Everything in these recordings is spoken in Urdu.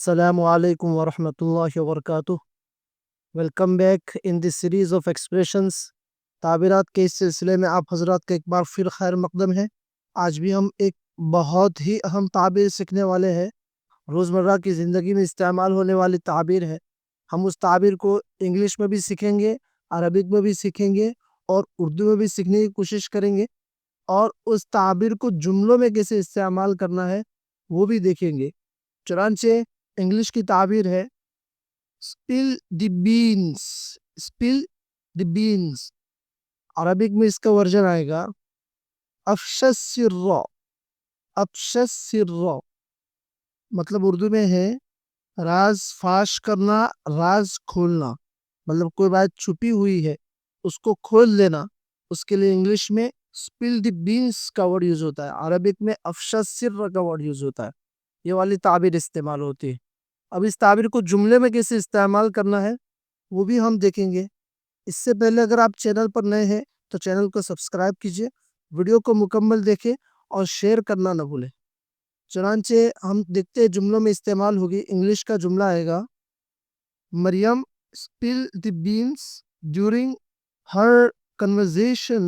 السلام علیکم ورحمۃ اللہ وبرکاتہ۔ Welcome back in the series of expressions. تعبیرات کے اس سلسلے میں آپ حضرات کا ایک بار پھر خیر مقدم ہے۔ آج بھی ہم ایک بہت ہی اہم تعبیر سیکھنے والے ہیں، روزمرہ کی زندگی میں استعمال ہونے والی تعبیر ہے۔ ہم اس تعبیر کو انگلش میں بھی سیکھیں گے، عربک میں بھی سیکھیں گے اور اردو میں بھی سیکھنے کی کوشش کریں گے، اور اس تعبیر کو جملوں میں کیسے استعمال کرنا ہے وہ بھی دیکھیں گے۔ چنانچہ انگلش کی تعبیر ہے spill the beans، spill the beans۔ Arabic میں اس کا ورژن آئے گا افش السر، افش السر۔ مطلب اردو میں ہے راز فاش کرنا، راز کھولنا، مطلب کوئی بات چھپی ہوئی ہے اس کو کھول دینا، اس کے لیے انگلش میں spill the beans کا ورڈ یوز ہوتا ہے، عربک میں افش السر کا ورڈ یوز ہوتا ہے۔ یہ والی تعبیر استعمال ہوتی ہے۔ اب اس تعبیر کو جملے میں کیسے استعمال کرنا ہے وہ بھی ہم دیکھیں گے۔ اس سے پہلے اگر آپ چینل پر نئے ہیں تو چینل کو سبسکرائب کیجئے، ویڈیو کو مکمل دیکھیں اور شیئر کرنا نہ بھولیں۔ چنانچہ ہم دیکھتے ہیں جملوں میں استعمال ہوگی۔ انگلش کا جملہ آئے گا مریم spilled the beans during her conversation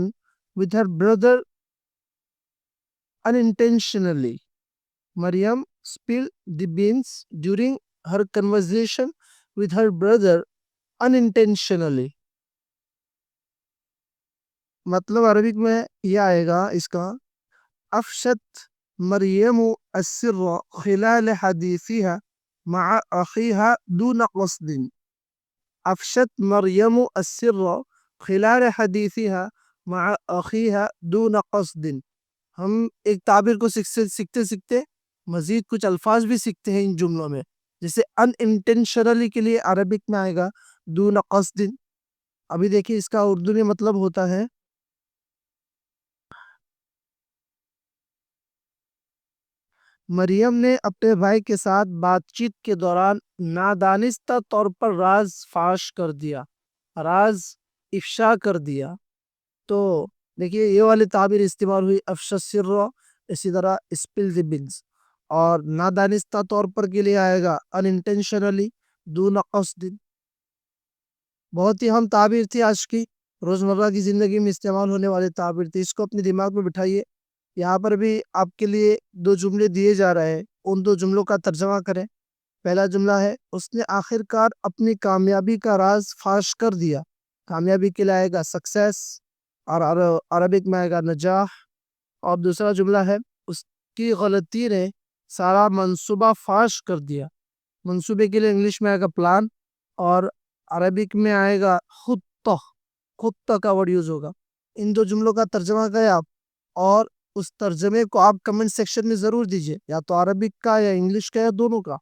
with her brother unintentionally۔ Maryam spilled the beans during her conversation with her brother unintentionally۔ مطلب عربک میں یہ آئے گا اس کا افشت مریم السر خلال حدیثها مع اخیها دون قصد۔ افشت مریم السر خلال حدیثها مع اخیها دون قصد۔ ہم ایک تعبیر کو سیکھتے سیکھتے مزید کچھ الفاظ بھی سیکھتے ہیں ان جملوں میں، جیسے ان انٹینشنلی کے لیے عربک میں آئے گا دون قصد۔ ابھی دیکھیں اس کا اردو میں مطلب ہوتا ہے مریم نے اپنے بھائی کے ساتھ بات چیت کے دوران نادانستہ طور پر راز فاش کر دیا، راز افشا کر دیا۔ تو دیکھیے یہ والی تعبیر استعمال ہوئی افش السر، اسی طرح اسپل دی بنز، اور نادانستہ طور پر کے لیے آئے گا unintentionally دون قصد۔ بہت ہی اہم تعبیر تھی، آج کی روزمرہ کی زندگی میں استعمال ہونے والی تعبیر تھی۔ اس کو اپنے دماغ میں بٹھائیے۔ یہاں پر بھی آپ کے لیے دو جملے دیے جا رہے ہیں، ان دو جملوں کا ترجمہ کریں۔ پہلا جملہ ہے اس نے آخر کار اپنی کامیابی کا راز فاش کر دیا۔ کامیابی کے لیے آئے گا سکسیس، اور عربک میں آئے گا نجاح۔ اور دوسرا جملہ ہے اس کی غلطی نے سارا منصوبہ فاش کر دیا۔ منصوبے کے لیے انگلش میں آئے گا پلان، اور عربک میں آئے گا خطہ، خطہ کا ورڈ یوز ہوگا۔ ان دو جملوں کا ترجمہ کریں آپ، اور اس ترجمے کو آپ کمنٹ سیکشن میں ضرور دیجئے، یا تو عربک کا یا انگلش کا یا دونوں کا۔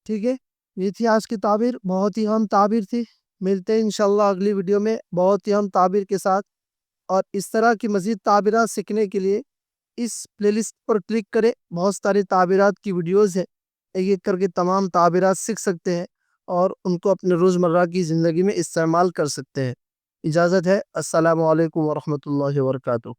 ٹھیک ہے، یہ تھی آج کی تعبیر، بہت ہی اہم تعبیر تھی۔ ملتے ہیں انشاءاللہ اگلی ویڈیو میں بہت ہی اہم تعبیر کے ساتھ۔ اور اس طرح کی مزید تعبیرات سیکھنے کے لیے اس پلے لسٹ پر کلک کریں، بہت ساری تعبیرات کی ویڈیوز ہیں، ایک ایک کر کے تمام تعبیرات سیکھ سکتے ہیں اور ان کو اپنے روزمرہ کی زندگی میں استعمال کر سکتے ہیں۔ اجازت ہے، السلام علیکم ورحمۃ اللہ وبرکاتہ۔